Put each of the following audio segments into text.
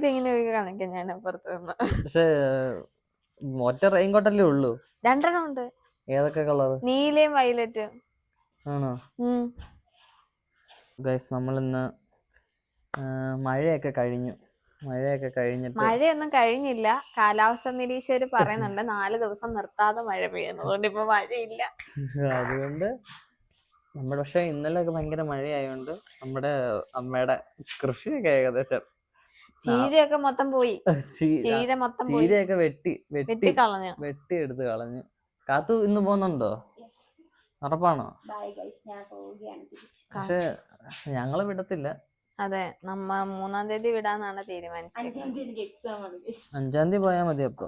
ഇങ്ങനെ കാണിക്കാം ഞാൻ അപ്പുറത്ത് നിന്ന്. പക്ഷെ ഒറ്റ റെയിൻകോട്ടല്ലേ ഉള്ളൂ? 2 ഉണ്ട്. ഏതൊക്കെ കളർ? നീലയും വയലറ്റ്. ആണോ? ഗൈസ് നമ്മളിന്ന് മഴയൊക്കെ കഴിഞ്ഞിട്ട്. മഴയൊന്നും കഴിഞ്ഞില്ല. കാലാവസ്ഥ നിരീക്ഷകര് പറയുന്നുണ്ട് 4 ദിവസം നിർത്താതെ മഴ പെയ്യുന്നു. അതുകൊണ്ട് ഇപ്പൊ മഴയില്ല. അതുകൊണ്ട് പക്ഷെ ഇന്നലെയൊക്കെ ഭയങ്കര മഴയായോണ്ട് നമ്മുടെ അമ്മയുടെ കൃഷിയൊക്കെ ഏകദേശം ചീരയൊക്കെ മൊത്തം പോയി. ചീരയൊക്കെ വെട്ടി എടുത്ത് കളഞ്ഞു. കാത്തു ഇന്ന് പോകുന്നുണ്ടോ? ഉറപ്പാണോ? പക്ഷെ ഞങ്ങള് വിടത്തില്ല. അതെ, നമ്മ 3-ാം തീയതി വിടാന്നാണ് തീരുമാനിച്ചത്. 5-ാം തീയതി പോയാ മതി. അപ്പൊ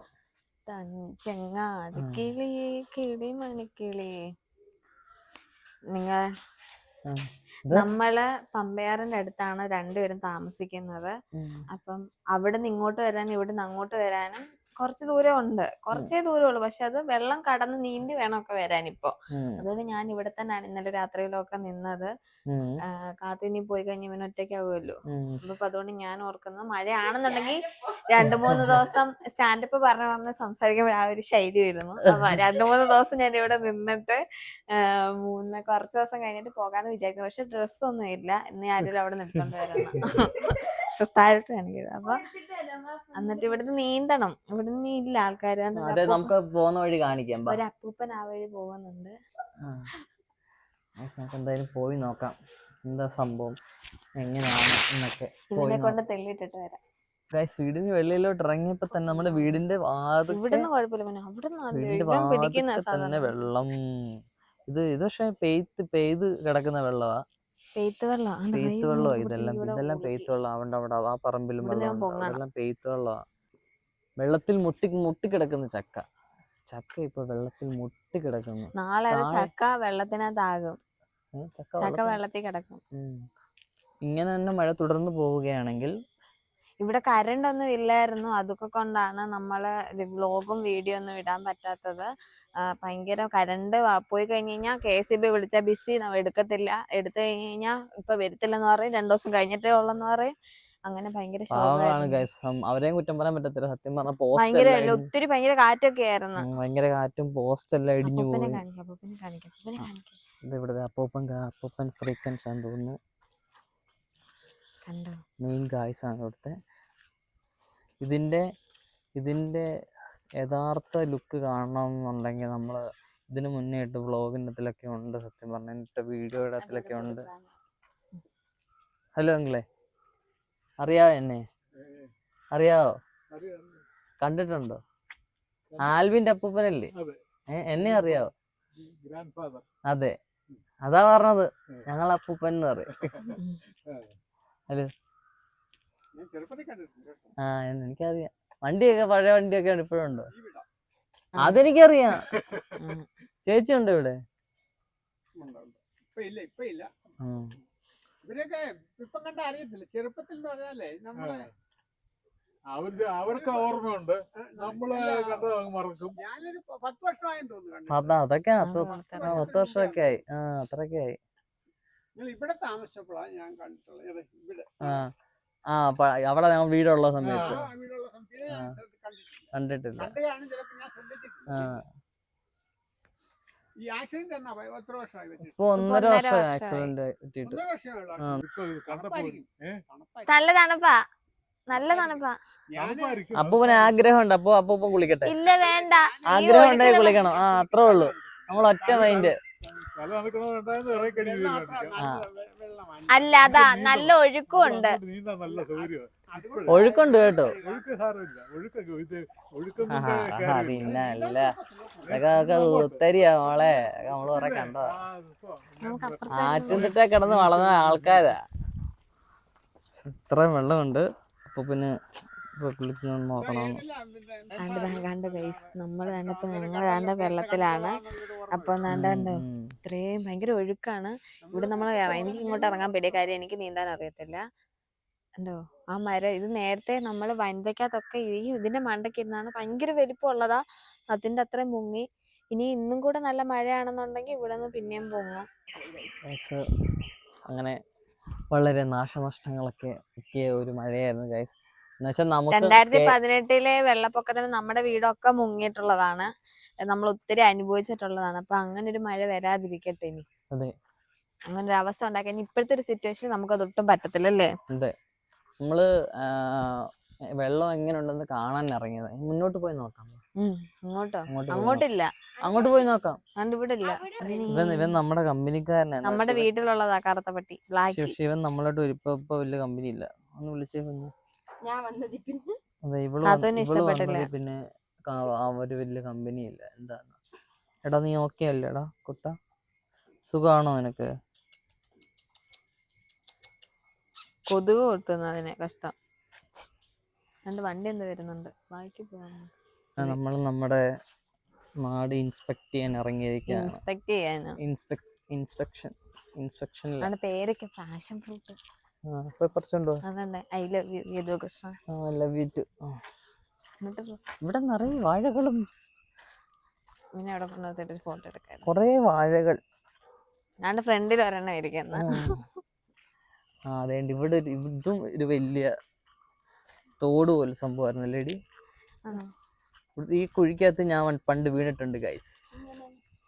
ചെങ്ങാടിക്കിളി കിളിമണിക്കിളി നമ്മള് പമ്പയാറിന്റെ അടുത്താണ് രണ്ടുപേരും താമസിക്കുന്നത്. അപ്പം അവിടുന്ന് ഇങ്ങോട്ട് വരാനും ഇവിടുന്ന് അങ്ങോട്ട് വരാനും കുറച്ച് ദൂരം ഉണ്ട്. കുറച്ചേ ദൂരമുള്ളൂ. പക്ഷെ അത് വെള്ളം കടന്ന് നീന്തി വേണമൊക്കെ വരാനിപ്പോ. അതുകൊണ്ട് ഞാൻ ഇവിടെ തന്നെയാണ് ഇന്നലെ രാത്രിയിലൊക്കെ നിന്നത്. കാത്തിനി പോയി കഴിഞ്ഞ് ഇവൻ ഒറ്റയ്ക്കാവുമല്ലോ. അപ്പൊ അതുകൊണ്ട് ഞാൻ ഓർക്കുന്നത് മഴയാണെന്നുണ്ടെങ്കിൽ 2-3 ദിവസം സ്റ്റാൻഡപ്പ് പറഞ്ഞ് സംസാരിക്കുമ്പോൾ ആ ഒരു ശൈലി വരുന്നു. അപ്പൊ 2-3 ദിവസം ഞാൻ ഇവിടെ നിന്നിട്ട് കുറച്ച് ദിവസം കഴിഞ്ഞിട്ട് പോകാന്ന് വിചാരിക്കുന്നു. പക്ഷെ ഡ്രസ്സൊന്നും ഇല്ല. ഇന്ന് ആരെങ്കിലും അവിടെ നിൽക്കൊണ്ട് വരണം. താഴത്ത് കാണിക്കുന്നത്. അപ്പൊ എന്നിട്ട് ഇവിടുന്ന് നീന്തണം. ഇവിടുന്ന് ഇല്ല ആൾക്കാര്. നമുക്ക് പോകുന്ന വഴി കാണിക്കാം. ഒരു അപ്പൂപ്പൻ ആ വഴി പോകുന്നുണ്ട്. നമുക്ക് എന്തായാലും പോയി നോക്കാം എന്താ സംഭവം എങ്ങനെയാണ് എന്നൊക്കെ. ഇതിനെ കൊണ്ട് തെള്ളിയിട്ടിട്ട് വരാം. വീടിന് വെളിയിലോട്ട് ഇറങ്ങിയപ്പോ തന്നെ നമ്മുടെ വീടിന്റെ ഇവിടുന്ന് കുഴപ്പമില്ല തന്നെ വെള്ളം. ഇത് പക്ഷെ പെയ്ത് കിടക്കുന്ന വെള്ളമാ. പെയ്ത്ത് വെള്ളമാ. ഇതെല്ലാം പെയ്ത്ത് വെള്ളം. അവിടെ ആ പറമ്പിലും വെള്ളം. അതെല്ലാം പെയ്ത്ത് വെള്ളമാ. വെള്ളത്തിൽ മുട്ടിക്കിടക്കുന്ന ചക്ക ഇപ്പൊ വെള്ളത്തിൽ മുട്ടിക്കിടക്കുന്നു. നാളെ ചക്ക വെള്ളത്തിനകത്താകും. ചക്ക വെള്ളത്തിൽ കിടക്കും. ഇങ്ങനെ തന്നെ മഴ തുടർന്ന് പോവുകയാണെങ്കിൽ. ഇവിടെ കറണ്ട് ഒന്നും ഇല്ലായിരുന്നു. അതൊക്കെ കൊണ്ടാണ് നമ്മള് വ്ലോഗും വീഡിയോ ഒന്നും ഇടാൻ പറ്റാത്തത്. ഭയങ്കര കറണ്ട് പോയി കഴിഞ്ഞ് കഴിഞ്ഞാൽ KCB വിളിച്ചാൽ ബിസി, എടുക്കത്തില്ല. എടുത്തു കഴിഞ്ഞ് കഴിഞ്ഞാൽ ഇപ്പൊ വരത്തില്ലെന്ന് പറയും. 2 ദിവസം കഴിഞ്ഞിട്ടേ ഉള്ളെന്ന് പറയും. അങ്ങനെ ഭയങ്കര അവരെയും കുറ്റം പറയാൻ പറ്റത്തില്ല. സത്യം പറഞ്ഞ ഭയങ്കര കാറ്റൊക്കെ ആയിരുന്നു. ഭയങ്കര കാറ്റും പോസ്റ്റ് എല്ലാം ഇടിഞ്ഞു പോയി. അപ്പൂപ്പൻ ഫ്രീക്കൻസ് ആണെന്ന് തോന്നുന്നു. മെയിൻ ഗായ്സ് ആണ് ഇവിടുത്തെ. ഇതിന്റെ യഥാർത്ഥ ലുക്ക് കാണണമെന്നുണ്ടെങ്കിൽ നമ്മള് ഇതിന് മുന്നേ ഇട്ട് വ്ളോഗിനത്തിലൊക്കെ ഉണ്ട്. സത്യം പറഞ്ഞ വീഡിയോ ഇടത്തിലൊക്കെ ഉണ്ട്. ഹലോ അങ്കിളെ, അറിയാവോ എന്നെ? അറിയാവോ? കണ്ടിട്ടുണ്ടോ? ആൽവിന്റെ അപ്പൂപ്പനല്ലേ? എന്നെ അറിയാവോ? അതെ, അതാ പറഞ്ഞത്. ഞങ്ങൾ അപ്പൂപ്പൻ എന്ന് പറയും. ഹലോ. എനിക്കറിയാം. വണ്ടിയൊക്കെ പഴയ വണ്ടിയൊക്കെ ഇപ്പോഴും ഉണ്ടോ? അതെനിക്കറിയാം. ചേച്ചി ഉണ്ടോ ഇവിടെ? ഇവരൊക്കെ ഇപ്പൊ കണ്ട അറിയത്തില്ല. ചെറുപ്പത്തിൽ എന്ന് പറഞ്ഞാലേ നമ്മള് അവർക്ക് ഓർമ്മയുണ്ട്. നമ്മള് മറക്കും. ഞാനൊരു 10 വർഷമായെന്ന് തോന്നുന്നു. അതൊക്കെ 10 വർഷമൊക്കെ ആയി. അത്രയൊക്കെ ആയി. ഇവിടെ താമസിച്ചപ്പോഴാണ് ഞാൻ കണ്ടിട്ടുള്ളത്. ഇവിടെ അവിടെ ഞങ്ങൾ വീടുള്ള സമയത്ത് കണ്ടിട്ടില്ല. ഇപ്പൊ 1.5 വർഷം ആക്സിഡന്റ് കിട്ടിയിട്ട്. നല്ല തണുപ്പാ, നല്ല തണുപ്പാ. അപ്പൂപ്പന് ആഗ്രഹമുണ്ട്. അപ്പൂപ്പൻ കുളിക്കട്ടെ? ഇല്ല, വേണ്ട. ആഗ്രഹം ഉണ്ടെങ്കിൽ കുളിക്കണം. അത്രേ ഉള്ളൂ. നമ്മൾ ഒറ്റ മൈൻഡ്. അല്ല, അതാ നല്ല ഒഴുക്കുണ്ട്. ഒഴുക്കുണ്ട് കേട്ടോ. പിന്നെ അല്ല, ഇതൊക്കെ ഒത്തരിയാ മോളെ. നമ്മള് കുറെ കണ്ടതാ. ആറ്റുംതിട്ട കിടന്ന് വളർന്ന ആൾക്കാരാ. ഇത്രയും വെള്ളമുണ്ട്. അപ്പൊ പിന്നെ നോക്കണം. ഞങ്ങള് വെള്ളത്തിലാണ്. അപ്പൊ ഇത്രയും ഭയങ്കര ഒഴുക്കാണ് ഇവിടെ. എനിക്ക് ഇങ്ങോട്ട് ഇറങ്ങാൻ പേടിയ കാര്യം, എനിക്ക് നീന്താൻ അറിയത്തില്ല. എന്തോ ആ മരം, ഇത് നേരത്തെ നമ്മൾ വനിതയ്ക്കകത്തൊക്കെ ഇതിന്റെ മണ്ടയ്ക്ക് ഇരുന്നാണ്. ഭയങ്കര വലിപ്പമുള്ളതാ. അതിന്റെ അത്രയും മുങ്ങി. ഇനി ഇന്നും കൂടെ നല്ല മഴയാണെന്നുണ്ടെങ്കിൽ ഇവിടെ നിന്ന് പിന്നെയും പൊങ്ങും. അങ്ങനെ വളരെ നാശനഷ്ടങ്ങളൊക്കെ ഒരു മഴയായിരുന്നു ഗൈസ്. എന്നുവെച്ചാൽ നമുക്ക് 2018 വെള്ളപ്പൊക്കത്തിന് നമ്മുടെ വീടൊക്കെ മുങ്ങിയിട്ടുള്ളതാണ്. നമ്മൾ ഒത്തിരി അനുഭവിച്ചിട്ടുള്ളതാണ്. അപ്പൊ അങ്ങനെ ഒരു മഴ വരാതിരിക്കട്ടെ ഇനി. അതെ, അങ്ങനെ ഒരു അവസ്ഥ ഉണ്ടാക്കാൻ ഇപ്പോഴത്തെ ഒരു സിറ്റുവേഷൻ നമുക്ക് അതൊട്ടും പറ്റത്തില്ല അല്ലേ? അതെ. നമ്മള് വെള്ളം എങ്ങനെ ഉണ്ടെന്ന് കാണാൻ ഇറങ്ങിയത്. മുന്നോട്ട് പോയി നോക്കാം. അങ്ങോട്ടില്ല, അങ്ങോട്ട് പോയി നോക്കാം. ഇവിടെ ഇല്ല. ഇവൻ നമ്മുടെ കമ്പനിക്കാരനാണ്. നമ്മുടെ വീട്ടിലുള്ളതാ കറുത്ത പട്ടി, ബ്ലാക്ക്. ശിവൻ നമ്മളോട്ട് ഇപ്പൊ വലിയ കമ്പനി ഇല്ല. ഒന്ന് വിളിച്ചേക്കുന്നു. അതെ, ഇവള് വന്നത് പിന്നെ അവര് വലിയ കമ്പനി ഇല്ല. എന്താണ് എടാ, നീ ഓക്കെ അല്ലേടാ കുട്ട? സുഖാണോ നിനക്ക്? കൊതുക് കൊത്തുന്നതിന് കഷ്ടം. എന്റെ വണ്ടി എന്ത് വരുന്നുണ്ട്, ബാക്കി പോകാൻ. നമ്മൾ നമ്മുടെ നാട് ഇൻസ്പെക്ട് ചെയ്യാൻ ഇറങ്ങിയിരിക്കുകയാണ്. ഇൻസ്പെക്ഷനിലാണ്. പേരൊക്കെ passion fruit. I love you too. ഇവിടെ നിറയെ വാഴകളും പിന്നെ അവിടെ കൊണ്ടുവന്നിട്ട് ഫോട്ടോ എടുക്കാൻ കൊറേ വാഴകൾ. ഞാന്റെ ഫ്രണ്ടിൽ ഒരെണ്ണം ഇരിക്കുന്ന. അതേണ്ട ഇവിടെ ഇതും ഒരു വലിയ തോട് പോലെ സംഭവമായിരുന്നല്ലേടി. ഈ കുഴിക്കകത്ത് ഞാൻ പണ്ട് വീണിട്ടുണ്ട് ഗൈസ്.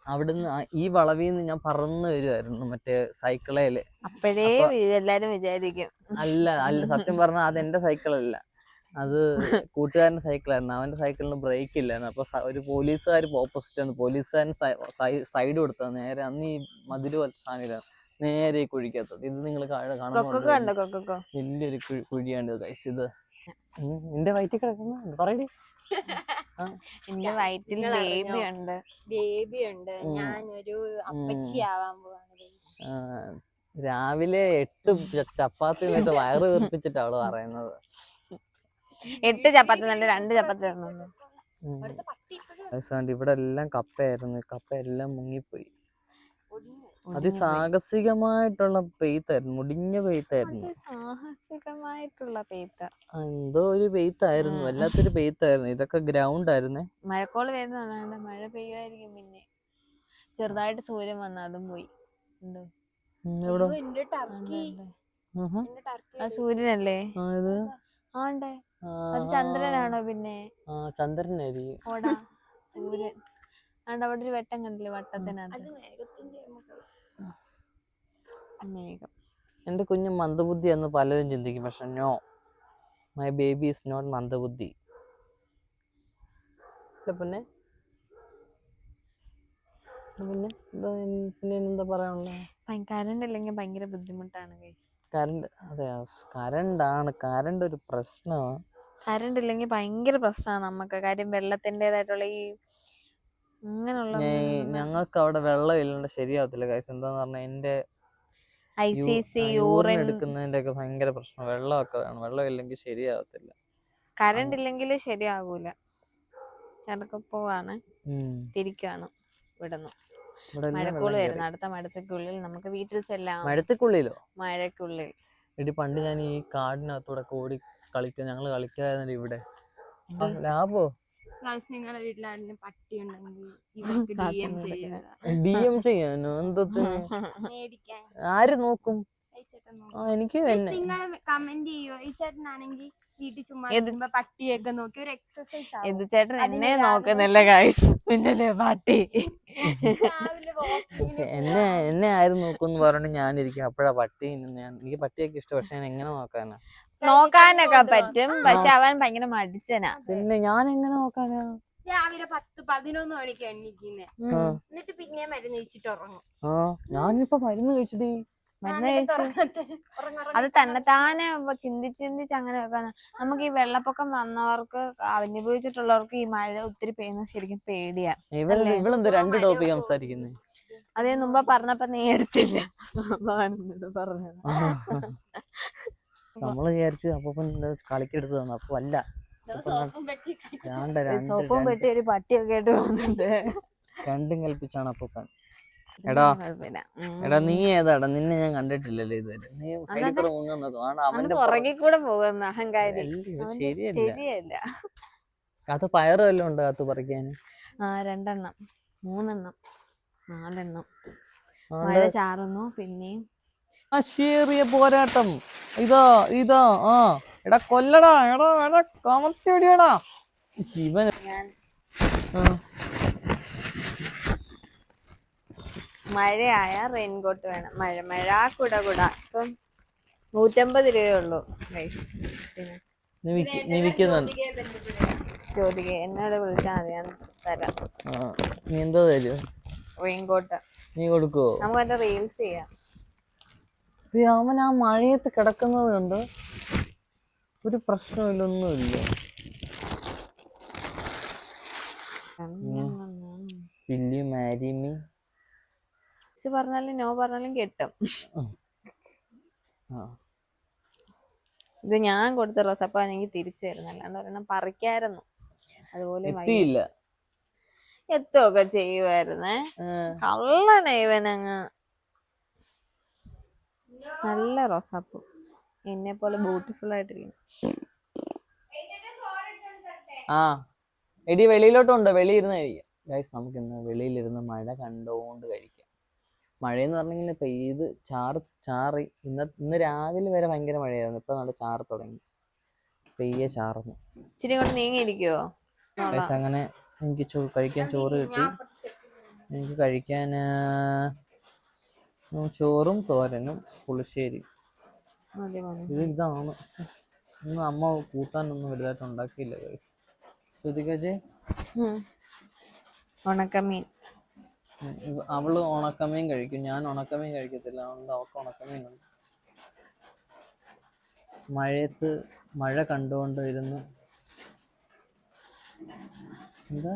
അവിടുന്ന് ഈ വളവിൽ നിന്ന് ഞാൻ പറന്ന് വരുമായിരുന്നു മറ്റേ സൈക്കിളേല്. അപ്പോഴേ എല്ലാരും വിചാരിക്കും അല്ല സത്യം പറഞ്ഞാൽ അത് എന്റെ സൈക്കിളല്ല, അത് കൂട്ടുകാരന്റെ സൈക്കിളായിരുന്നു. അവന്റെ സൈക്കിളിന് ബ്രേക്ക് ഇല്ലായിരുന്നു. അപ്പൊ ഒരു പോലീസുകാർ ഓപ്പോസിറ്റ് ആണ്. പോലീസുകാരൻ സൈഡ് കൊടുത്ത നേരെ അന്ന് ഈ മതില് പോലെ സാധനം നേരെ ഈ കുഴിക്കകത്തത്. ഇത് നിങ്ങൾ കാണുന്നുണ്ടോ? വലിയൊരു കുഴിയാണ് ഗൈസ് ഇത്. നിന്റെ വയറ്റിൽ കിടക്കുന്ന പറയടി. എന്റെ വയറ്റിൽ ബേബി ഉണ്ട്. ഞാനൊരു അപ്പച്ചി ആവാൻ പോവാണ്. രാവിലെ 8 ചപ്പാത്തി എന്നിട്ട് വയറ് വീർപ്പിച്ചിട്ട് അവള് പറയുന്നത്. 8 ചപ്പാത്തി നല്ല 2 ചപ്പാത്തി തന്നു. ഇവിടെ എല്ലാം കപ്പയായിരുന്നു. കപ്പ എല്ലാം മുങ്ങിപ്പോയി. അതിസാഹസികമായിട്ടുള്ള പെയ്ത്തായിരുന്നു. മുടിഞ്ഞ പെയ്ത്തായിരുന്നു. സാഹസികമായിട്ടുള്ള പെയ്ത്ത്. എന്തോ ഒരു പെയ്ത്തായിരുന്നു, വല്ലാത്തൊരു പെയ്ത്തായിരുന്നു. ഇതൊക്കെ ഗ്രൗണ്ട് ആയിരുന്നേ. മഴക്കോള് വരുന്നുണ്ട്, മഴ പെയ്യുമായിരിക്കും. പിന്നെ ചെറുതായിട്ട് സൂര്യൻ വന്ന അതും പോയി. സൂര്യനല്ലേ? ആണ്ടേ, അത് ചന്ദ്രനാണോ? പിന്നെ ചന്ദ്രനായിരിക്കും. ഓടാ സൂര്യൻ. ആണ്ട് അവിടെ ഒരു വെട്ടം കണ്ടില്ലേ, വട്ടത്തിനകത്ത് മേഘം. എന്റെ കുഞ്ഞ് മന്ദബുദ്ധി എന്ന് പലരും ചിന്തിക്കും. പക്ഷെ no, my baby is not മന്ദബുദ്ധി. പിന്നെ എന്താ പറയാനുള്ളത്? കറണ്ട് ഇല്ലെങ്കിൽ ഭയങ്കര ബുദ്ധിമുട്ടാണ്. അതെ, കറണ്ട് ഒരു പ്രശ്നമാണ്. കറണ്ട് ഇല്ലെങ്കിൽ ഭയങ്കര പ്രശ്നമാണ് നമുക്ക്. കാര്യം വെള്ളത്തിൻ്റെതായിട്ടുള്ള ഈ അങ്ങനെയുള്ള ഞങ്ങൾക്ക് അവിടെ വെള്ളം ഇല്ലാണ്ട് ശരിയാവത്തില്ല ഗൈസ്. എന്താന്ന് പറഞ്ഞാൽ എന്റെ ICC യൂറിൻ എടുക്കുന്നതിന്റെ ഒക്കെ ഭയങ്കര പ്രശ്നം. വെള്ളമൊക്കെ വേണം. വെള്ളം ഇല്ലെങ്കിൽ ശരിയാവത്തില്ല. കറണ്ട് ഇല്ലെങ്കിൽ ശരിയാകൂല. പോവാണ്, തിരിക്കാണ് വിടുന്നു. മഴക്കുള്ളിൽ വരുന്നു. അടുത്ത മഴക്കുള്ളിൽ നമുക്ക് വീട്ടിൽ ചെല്ലാം. മഴക്കുള്ളിൽ പണ്ട് ഞാൻ ഈ കാടിനകത്തൂടെ ഓടി കളിക്കാൻ ഞങ്ങള് കളിക്കായിരുന്നു ഇവിടെ. ലാഭോ നിങ്ങളുടെ വീട്ടിലാണെങ്കിലും പട്ടി DM ചെയ്യാനോ എന്തോത്തിന്? ആര് നോക്കും? എനിക്ക് കമന്റ് ചെയ്യോ? ഈ ചേട്ടനാണെങ്കിൽ വീട്ടിൽ ചുമ്മാ പട്ടിയൊക്കെ നോക്കി ഒരു എക്സസൈസ് ആവും. ഇത് ചേട്ടൻ എന്നെ നോക്കുന്നില്ല ഗൈസ്, പിന്നെ പാട്ടി എന്നെ ആരും നോക്കുമെന്ന് പറഞ്ഞു ഞാനിരിക്കും. അപ്പഴാ പട്ടി. എനിക്ക് പട്ടിയൊക്കെ ഇഷ്ടം. പക്ഷെ ഞാൻ എങ്ങനെ നോക്കാനാ? നോക്കാനൊക്കെ പറ്റും, പക്ഷെ അവൻ ഭയങ്കര മടിച്ചനാ. പിന്നെ ഞാൻ എങ്ങനെ നോക്കാനാ? രാവിലെ 10-11 മണിക്ക് എണ്ണിക്കുന്നേ, എന്നിട്ട് പിന്നെ മരുന്ന് കഴിച്ചിട്ട് ഉറങ്ങും. ഞാനിപ്പോ മരുന്ന് കഴിച്ചിട്ട് അത് തന്നെത്താനെ ചിന്തിച്ച് അങ്ങനെ വെക്കാന്ന്. നമുക്ക് ഈ വെള്ളപ്പൊക്കം വന്നവർക്ക്, അനുഭവിച്ചിട്ടുള്ളവർക്ക് ഈ മഴ ഒത്തിരി പെയ്യുന്നത് ശരിക്കും പേടിയാ. ഇവളെന്ത് 2 ടോപ്പിക് സംസാരിക്കുന്നേ? അതേ മുമ്പ് പറഞ്ഞപ്പോ നീ എടുത്തില്ല. പറഞ്ഞത് നമ്മള് വിചാരിച്ചു അപ്പൊ കളിക്കെടുത്ത് തന്നു. അപ്പൊ അല്ല, സോപ്പും പെട്ടി ഒരു പട്ടിയൊക്കെ ആയിട്ട് പോകുന്നുണ്ട്. രണ്ടും കൽപ്പിച്ചാണ് അപ്പൂപ്പൻ. എടാ നീ ഏതാടാ? നിന്നെ ഞാൻ കണ്ടിട്ടില്ലല്ലോ ഇതുവരെ. നീ സൈഡിൽ കൂടെ മുങ്ങാൻ നോക്കും. അവന്റെ പുറകിൽ കൂടെ പോകുന്ന അഹങ്കാരി. ശരിയല്ല. അത് പയറ് വല്ലതും ഉണ്ടോ അത് പറിക്കാൻ? 2 എണ്ണം 3 എണ്ണം 4 എണ്ണം. മഴ ചാറുന്നു. പിന്നെയും ചെറിയ പോരാട്ടം. ഇതാ എടാ കൊല്ലടാ, എടാ എടാ കമത്തിടിയടാ ശിവൻ. മഴയായ റെയിൻകോട്ട് വേണം. മഴ കുട ഇപ്പം 150 രൂപയുള്ളൂ. നീ വിൽക്കുന്നുണ്ട്. ചോദിക്ക, എന്നോട് വിളിച്ചാൽ മതി, ഞാൻ തരാം. നീ എന്തോ തരും? റെയിൻകോട്ട് നീ കൊടുക്കുവോ? നമുക്ക് എന്റെ റീൽസ് ചെയ്യാം. അവൻ ആ മഴയത്ത് കിടക്കുന്നത് കൊണ്ട് ഒരു പ്രശ്നമില്ലൊന്നുമില്ല. പറഞ്ഞാലും നോ പറഞ്ഞാലും കിട്ടും. ഇത് ഞാൻ കൊടുത്ത റോസപ്പ എനിക്ക് തിരിച്ചു തരുന്നു, അല്ലാണ്ട് ഒരെണ്ണം പറിക്കായിരുന്നു. അതുപോലെ എത്തുകയൊക്കെ ചെയ്യുമായിരുന്നേ. കള്ളനെ ഇവനങ്ങ്. നല്ല റോസാപ്പൂ, എന്നെ പോലെ ബ്യൂട്ടിഫുൾ ആയിട്ടിരിക്കുന്നു. എടി വെളിയിലോട്ടുണ്ട്, വെളിയിരുന്ന് കഴിക്കാം ഗൈസ്. നമുക്ക് ഇന്ന് വെളിയിലിരുന്ന് മഴ കണ്ടുകൊണ്ട് കഴിക്കാം. മഴയെന്ന് പറഞ്ഞിങ്ങനെ പെയ്ത് ചാറി. ഇന്ന് രാവിലെ വരെ ഭയങ്കര മഴയായിരുന്നു. ഇപ്പൊ നല്ല ചാറ് തുടങ്ങി, പെയ്യെ ചാറുന്നു. ഇച്ചിരി കൊണ്ട് നീങ്ങിയിരിക്കുവോ ഗൈസ്? അങ്ങനെ എനിക്ക് കഴിക്കാൻ ചോറ് കിട്ടി. എനിക്ക് കഴിക്കാൻ ചോറും തോരനും പുളിശ്ശേരി. ഇതാണ്. ഇന്ന് അമ്മ കൂട്ടാനൊന്നും വലുതായിട്ട് ഉണ്ടാക്കിയില്ല ഗൈസ്. ശ്രുതികജെ ഉണക്കമീൻ, അവള് ഉണക്കമീൻ കഴിക്കും, ഞാൻ ഉണക്കമീൻ കഴിക്കത്തില്ല. അതുകൊണ്ട് അവൾക്ക് ഉണക്കമീനുണ്ട്. മഴയത്ത് മഴ കണ്ടുകൊണ്ട് ഇരുന്ന് എന്താ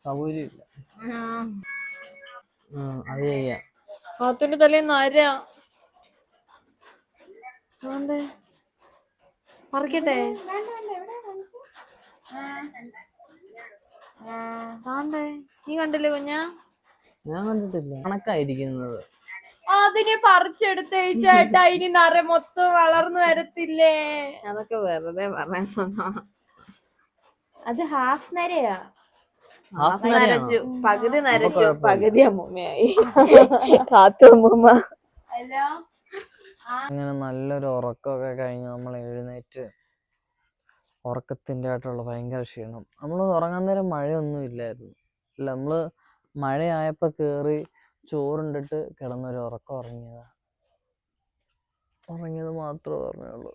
സൗകര്യമില്ല. അത് ചെയ്യാം. കാത്തുന്റെ തലേന്ന് ആരാ പറിക്കട്ടെ? നീ കണ്ടില്ലേ കുഞ്ഞാ? ഞാൻ കണ്ടിട്ടില്ല. കണക്കായിരിക്കുന്നത് അതിനെ പറിച്ചെടുത്ത് ചേട്ടാ, ഇനി നിറ മൊത്തം വളർന്നു വരത്തില്ലേ? അതൊക്കെ വെറുതെ പറയുന്നതാ. അത് ഹാഫ് നരയാ. നരച്ചു, പകുതി നരച്ചു, പകുതി അമ്മൂമ്മയായി. കാത്തു അമ്മൂമ്മ. അങ്ങനെ നല്ലൊരു ഉറക്കമൊക്കെ കഴിഞ്ഞ് നമ്മൾ എഴുന്നേറ്റ്, ഉറക്കത്തിൻ്റെ ആയിട്ടുള്ള ഭയങ്കര ക്ഷീണം. നമ്മൾ ഉറങ്ങാൻ നേരം മഴയൊന്നും ഇല്ലായിരുന്നു. അല്ല, നമ്മള് മഴയായപ്പോ കേറി ചോറുണ്ടിട്ട് കിടന്നൊരു ഉറക്കം ഉറങ്ങിയത് മാത്രമേ ഓർമ്മയുള്ളൂ.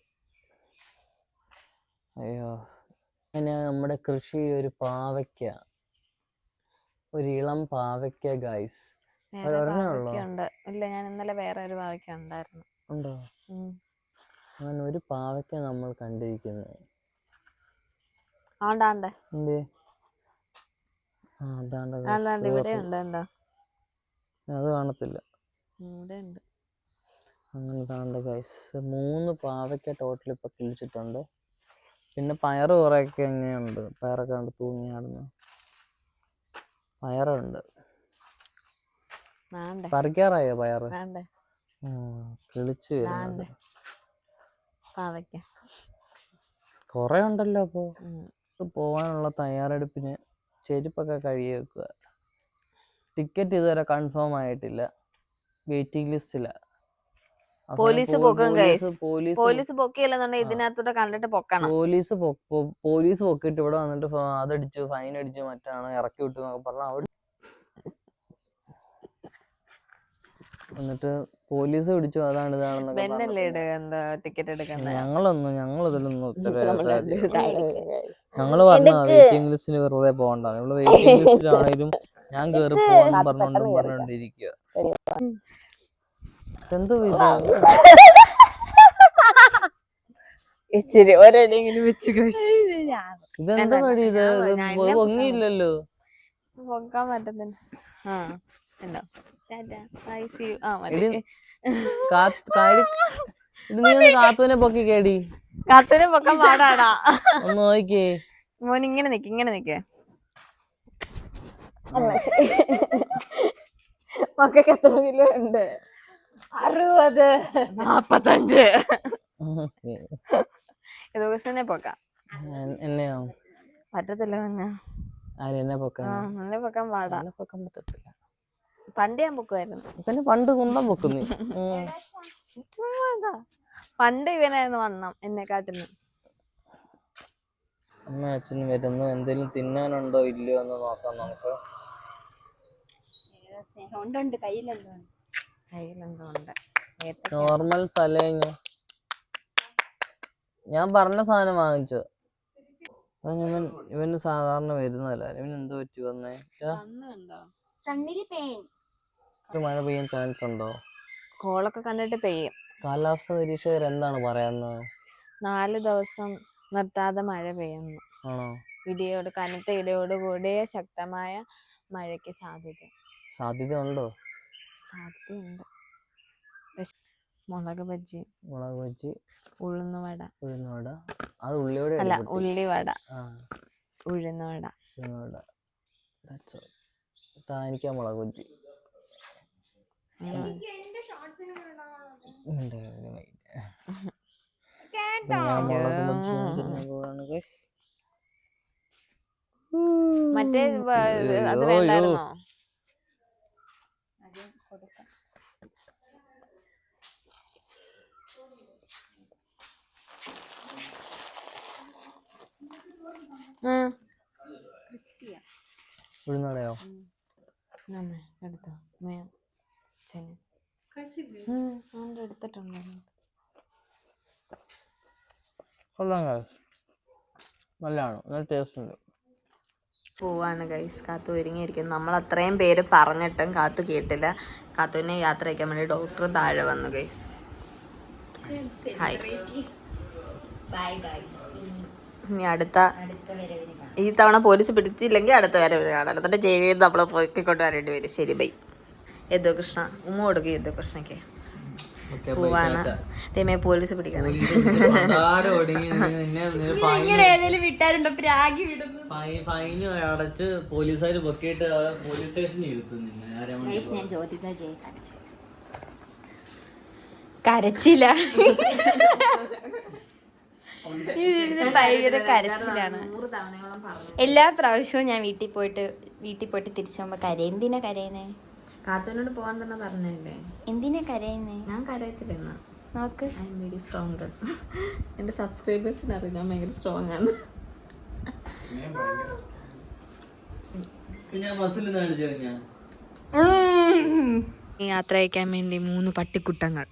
അയ്യോ. അങ്ങനെ നമ്മുടെ കൃഷി ഒരു പാവയ്ക്ക, ഒരു ഇളം പാവയ്ക്ക ഗൈസ്. ഇല്ല, ഞാൻ ഇന്നലെ വേറെ ഒരു പാവയ്ക്ക ഉണ്ടായിരുന്നു. ഉണ്ടോ? അങ്ങനെ ഒരു പാവയ്ക്ക നമ്മൾ കണ്ടിരിക്കുന്നത്. അത് കാണത്തില്ല. അങ്ങനെ താണ്ട ഗൈസ്, 3 പാവയ്ക്ക ടോട്ടൽ ഇപ്പൊ കിളിച്ചിട്ടുണ്ട്. പിന്നെ പയറ് കുറെയൊക്കെ എങ്ങനെയുണ്ട്, പയറൊക്കെ ഉണ്ട് തൂങ്ങിയാടുന്നു. പയറുണ്ട്. പറിക്കാറായോ പയറ്? കിളിച്ചു വരുന്നുണ്ട്. കൊറേ ഉണ്ടല്ലോ. അപ്പൊ പോവാനുള്ള തയ്യാറെടുപ്പിന് ചെരുപ്പൊക്കെ കഴുകി വെക്കുക. ടിക്കറ്റ് ഇതുവരെ കൺഫേം ആയിട്ടില്ല, വെയിറ്റിംഗ് ലിസ്റ്റില. പോലീസ് പൊക്കിയല്ലെന്നുണ്ടെങ്കിൽ ഇതിനകത്തൂടെ കണ്ടിട്ട് പൊക്കണം. പോലീസ് പൊക്കിയിട്ട് ഇവിടെ വന്നിട്ട് അതടിച്ചു, ഫൈൻ അടിച്ചു, മറ്റാണ് ഇറക്കി വിട്ടു എന്നൊക്കെ പറഞ്ഞ അവിടെ. എന്നിട്ട് പോലീസ് പിടിച്ചു, അതാണ് ഇതാണെന്നൊക്കെ ഞങ്ങളിതിലൊന്നും ഉത്തരവാദിത്തം. ഞങ്ങള് പറഞ്ഞ വെയിറ്റിംഗ് ലിസ്റ്റിന് വെറുതെ പോകണ്ട, നമ്മള് വെയിറ്റിംഗ് ലിസ്റ്റിലാണെങ്കിലും ഞാൻ കേറി പോവാന്നും പറഞ്ഞോണ്ടിരിക്കുക. എന്തോ ഇതെന്താ പടി? ഇത് പൊങ്ങിയില്ലല്ലോ. പൊക്കാൻ പറ്റത്തില്ല. കാത്തുവിനെ പൊക്കി കേടി. കാത്തുവിനെ പൊക്കാൻ പാടാടാ. ഒന്ന് നോക്കിയേ മോൻ. ഇങ്ങനെ നിക്ക്. മക്കൾക്ക് എത്ര കിലോ ഉണ്ട്? 60, 45. ദിവസനെ പൊക്കാം. എന്നെയോ? പറ്റത്തില്ല. എന്നെ പൊക്കാൻ പാടാ. പൊക്കാൻ പറ്റത്തില്ല. പണ്ട് ഞാൻ പൊക്കുമായിരുന്നു. പണ്ട് കുന്തം പൊക്കുന്നു. പണ്ട് ഇവനായിരുന്നു വണ്ണം എന്നെക്കാട്ടിലും. അമ്മ അച്ഛനും വരുന്നു. എന്തെങ്കിലും തിന്നാനുണ്ടോ ഇല്ലയോ എന്ന് നോക്കാം നമുക്ക്. ഉണ്ട് കയ്യിലെന്തോ ഉണ്ട്. നോർമൽ സലേങ്ങ ഞാൻ പറഞ്ഞ സാധനം വാങ്ങിച്ചു. ഇവന് സാധാരണ വരുന്നതല്ല. ഇവന് എന്തോ പറ്റി വന്നേ? മഴ പെയ്യാൻ ചാൻസ് ഉണ്ടോ? കോളൊക്കെ കണ്ടിട്ട് പെയ്യും. കാലാവസ്ഥ നിരീക്ഷകർ എന്താണ് പറയുന്നത്? 4 ദിവസം നിർത്താതെ മഴ പെയ്യുന്നു. ആണോ? കനത്ത ഇടിയോട് കൂടിയ ശക്തമായ മഴയ്ക്ക് സാധ്യതയുണ്ടോ? സാധ്യതയുണ്ട്. മുളക് ബജ്ജി, ഉഴുന്നുവട. അത് ഉള്ളിയോടെ അല്ല, ഉള്ളിവട, ഉഴുന്നുവട. എനിക്കാ മുളക് ബജ്ജി. മറ്റേ അത് വേണ്ടായിരുന്നോ? ഉഴുന്നടയോ? എടുത്തോ? എടുത്തിട്ടുണ്ടോ? കൊള്ളാം ഗൈസ്, നല്ലതാണ്, നല്ല ടേസ്റ്റ് ഉണ്ട്. പോവാണ് ഗൈസ്. കാത്തു ഒരുങ്ങിയിരിക്കുന്നു. നമ്മൾ അത്രയും പേര് പറഞ്ഞിട്ടും കാത്തു കേട്ടില്ല. കാത്തുവിനെ യാത്ര അയക്കാൻ വേണ്ടി ഡോക്ടർ താഴെ വന്നു ഗൈസ്. ഇനി ഈ തവണ പോലീസ് പിടിച്ചില്ലെങ്കിൽ അടുത്ത വരവിന് കാണാം. എന്നിട്ട് ജയിൽ ചെയ്ത് നമ്മളെ പോയിക്കൊണ്ട് വരേണ്ടി വരും. ശരി ബൈ. യദുകൃഷ്ണ ഉമ്മ കൊടുക്കും. യദുകൃഷ്ണക്ക് പോവാണ്. തേമേ പോലീസ് പിടിക്കണം. വിട്ടാരുണ്ടോ? പ്രാഗി വിടുന്നു. ഫൈന് അടച്ച് പോലീസുകാർ പൊക്കിയിട്ട് പോലീസ് സ്റ്റേഷനിൽ ഇരുത്തുന്നു. ഞാൻ ജ്യോതിക കരച്ചില്ല. ഭയങ്കര കരച്ചിലാണ്. എല്ലാ പ്രാവശ്യവും ഞാൻ വീട്ടിൽ പോയിട്ട് തിരിച്ചു പോകുമ്പോ കരയും. എന്തിനാ കരയുന്നേ? കാത്തുവിനോട് പോവാൻ തന്നെ പറഞ്ഞല്ലേ. എന്തിനാ കരയുന്നേ? ഞാൻ കരയത്തില്ലെന്നാ. നോക്ക്, ഐ എം വെരി സ്ട്രോങ്. എന്റെ സബ്സ്ക്രൈബേഴ്സിന് അറിയാം ഞാൻ ഭയങ്കര സ്ട്രോങ് ആണ്. യാത്ര അയക്കാൻ വേണ്ടി 3 പട്ടിക്കുട്ടങ്ങൾ.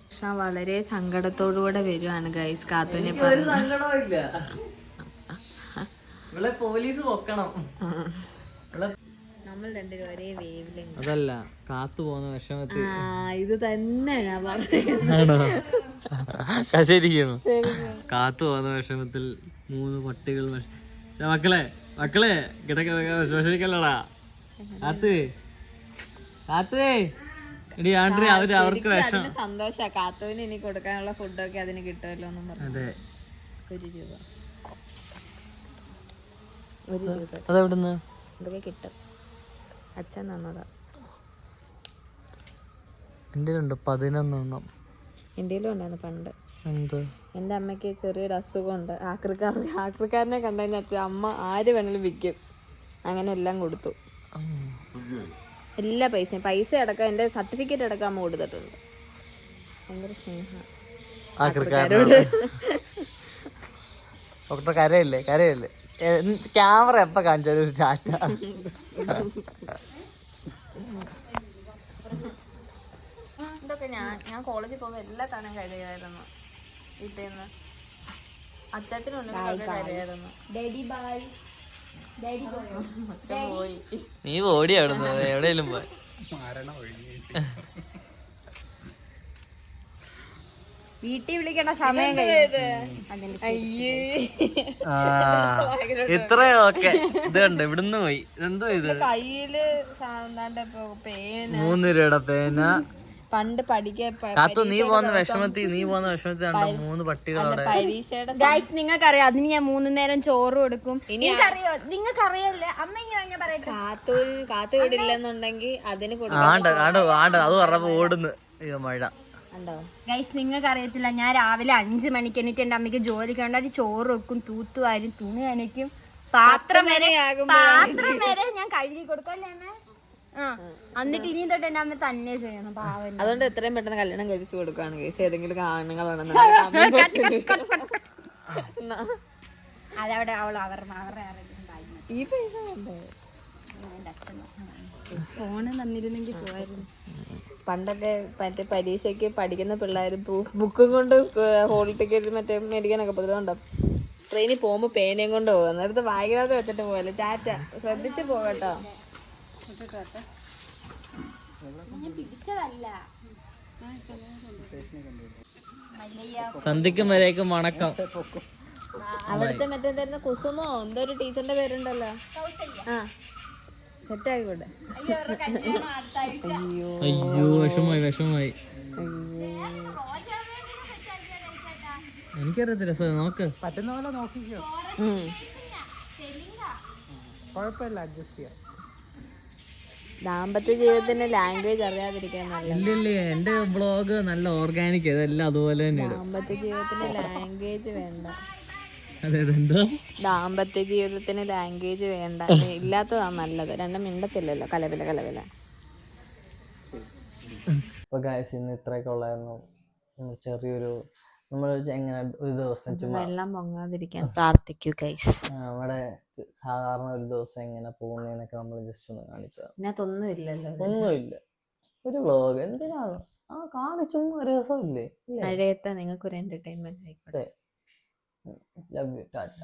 പക്ഷെ വളരെ സങ്കടത്തോടുകൂടെ വരുവാണ് ഗൈസ്. കാത്തുവിനെ പോലീസ് പൊക്കണം. നമ്മൾ രണ്ടുപേരും ഒരേ വേവില്. അതല്ല, കാത്തു പോകുന്ന വിഷമത്തിൽ. ഇത് തന്നെ ഞാൻ പറയുന്നത്. കാത്തു പോകുന്ന വിഷമത്തിൽ 3 പട്ടികൾ. മക്കളെ കിടക്ക വിഷമിക്കല്ലടാ. കാത്തുവേ എടി ആണ്ട്രി, അവർക്ക് വിഷം. സന്തോഷാ കാത്തുവിന് ഇനി കൊടുക്കാനുള്ള ഫുഡൊക്കെ അതിന് കിട്ടുമല്ലോ എന്നും പറഞ്ഞു. അതെ, 1 രൂപ അതെവിടുന്ന് ഇതൊക്കെ കിട്ടും. അച്ഛൻ തന്നതാ. എൻ്റെ ഉണ്ട് 11 എന്റെയിലും ഉണ്ടായിരുന്നു പണ്ട്. എന്ത്? എൻ്റെ അമ്മയ്ക്ക് ചെറിയൊരു അസുഖമുണ്ട്. ആക്രിക്കാരനെ കണ്ടു കഴിഞ്ഞാൽ അമ്മ ആര് വേണമെങ്കിലും വിൽക്കും. അങ്ങനെ എല്ലാം കൊടുത്തു. എല്ലാ പൈസ അടക്കം, എൻ്റെ സർട്ടിഫിക്കറ്റ് അടക്കം അമ്മ കൊടുത്തിട്ടുണ്ട്. ഭയങ്കര സ്നേഹം ആക്രിക്കാരോട്. ഡോക്ടർ കരയല്ലേ? ക്യാമറ എപ്പ കാണിച്ചാലും ഒരു ചാറ്റ. ഇതൊക്കെ ഞാൻ കോളേജിൽ പോകുമ്പോ എല്ലാ തവണയും കരയായിരുന്നു. വീട്ടിൽ നിന്ന് അച്ചാച്ചനുണ്ടെങ്കിൽ കരയായിരുന്നു. പോയി. നീ ഓടി അവിടുന്ന് എവിടെയെങ്കിലും പോയി. വീട്ടിൽ വിളിക്കേണ്ട സമയം ഇത്രയൊക്കെ ഇത് കണ്ടോ? ഇവിടുന്ന് പോയി. എന്തോ ഇത് കയ്യില് പേന, 3 രൂപയുടെ പേന. പണ്ട് പഠിക്കാൻ കാത്തു നീ പോകുന്ന വിഷമത്തിൽ 3 പട്ടികളോടെ. ഗൈസ് നിങ്ങൾക്കറിയാം, അതിന് ഞാൻ 3 നേരം ചോറ് കൊടുക്കും. നിങ്ങൾക്കറിയാല്ലേ അമ്മ? ഇങ്ങനെ പറയട്ടെ, കാത്തു വിടില്ലെന്നുണ്ടെങ്കിൽ അതിന് അത് പറഞ്ഞപ്പോ ഓടുന്നു. അയ്യോ മഴ. ഗൈസ് നിങ്ങൾക്ക് അറിയത്തില്ല, ഞാൻ രാവിലെ 5 മണിക്ക് എണീറ്റ് എൻ്റെ അമ്മയ്ക്ക് ജോലിക്ക് വേണ്ടി ചോറ് വെക്കും, തൂത്തുവാരും, തുണി നനയ്ക്കും, പാത്രം വരെ ഞാൻ കഴുകി കൊടുക്കും. അല്ലേ അമ്മ? എന്നിട്ട് ഇനി തൊട്ട് എന്റെ അമ്മ തന്നെ ചെയ്യണം പാവം. അതുകൊണ്ട് എത്രയും പെട്ടെന്ന് കല്യാണം കഴിച്ചു കൊടുക്കുകയാണ് കേസ് ഏതെങ്കിലും ആണുങ്ങളാണെന്ന് അതവിടെ അവരുടെ ഈ പൈസ വേണ്ടേ? ഫോണ് തന്നിരുന്നെങ്കിൽ പോവായിരുന്നു. പണ്ടൊക്കെ മറ്റേ പരീക്ഷയ്ക്ക് പഠിക്കുന്ന പിള്ളേർ ബുക്കും കൊണ്ട് ഹോൾ ടിക്കറ്റ് മറ്റേ മേടിക്കാനൊക്കെ പറ്റുന്നുണ്ടോ? ട്രെയിനിൽ പോകുമ്പോ പേനയും കൊണ്ട് പോകും. നേരത്തെ വായിക്കാതെ വെച്ചിട്ട് പോകല്ലേ. ടാറ്റ, ശ്രദ്ധിച്ച് പോകട്ടോ. സന്ധിക്കും വരേക്കും വണക്കം. അവിടുത്തെ മറ്റേന്തായിരുന്നു കുസുമോ എന്തോ ഒരു ടീച്ചറിന്റെ പേരുണ്ടല്ലോ. ആ സെറ്റ് ആയിക്കോട്ടെ. അയ്യോ വിഷമായി. എനിക്കറിയത്തില്ല, നോക്ക് പറ്റുന്ന പോലെ നോക്കിക്കോ, കുഴപ്പമില്ല, അഡ്ജസ്റ്റ് ചെയ്യാം. ദാമ്പത്യ ജീവിതത്തിന്റെ ലാംഗ്വേജ് അറിയാതിരിക്കാൻ നല്ല. ഇല്ല എന്റെ ബ്ലോഗ് നല്ല ഓർഗാനിക്, ഇതെല്ലാം അതുപോലെ തന്നെ. ദാമ്പത്യ ജീവിതത്തിന്റെ ലാംഗ്വേജ് വേണ്ട. അതെന്താ? ദാമ്പത്യ ജീവിതത്തിന് ലാംഗ്വേജ് വേണ്ട, ഇല്ലാത്തതാണ് നല്ലത്. രണ്ടും മിണ്ടത്തില്ലല്ലോ കലവില. അപ്പൊ ഗായ്സ്, ഇന്ന് ഇത്രയൊക്കെ ഉള്ളായിരുന്നു. ചെറിയൊരു നമ്മൾ എങ്ങനെ ഒരു ദിവസം ചുമ്മാ വെള്ളം പൊങ്ങാതിരിക്കാൻ പ്രാർത്ഥിക്കൂ ഗൈസ്. നമ്മുടെ സാധാരണ ഒരു ദിവസം എങ്ങനെ പോകുന്നതെന്നൊക്കെ നമ്മൾ ജസ്റ്റ് ഒന്ന് കാണിച്ചതാണ്. ഇതിനകത്തൊന്നും ഇല്ലല്ലോ, ഒന്നുമില്ല, ഒരു വ്ലോഗ് എന്തിനാണ് കാണിച്ചും ഒരു രസമില്ലേ? മഴയത്ത് നിങ്ങൾക്കൊരു എന്റർടൈൻമെന്റ് ആയിക്കോട്ടെ. Love you, Tata.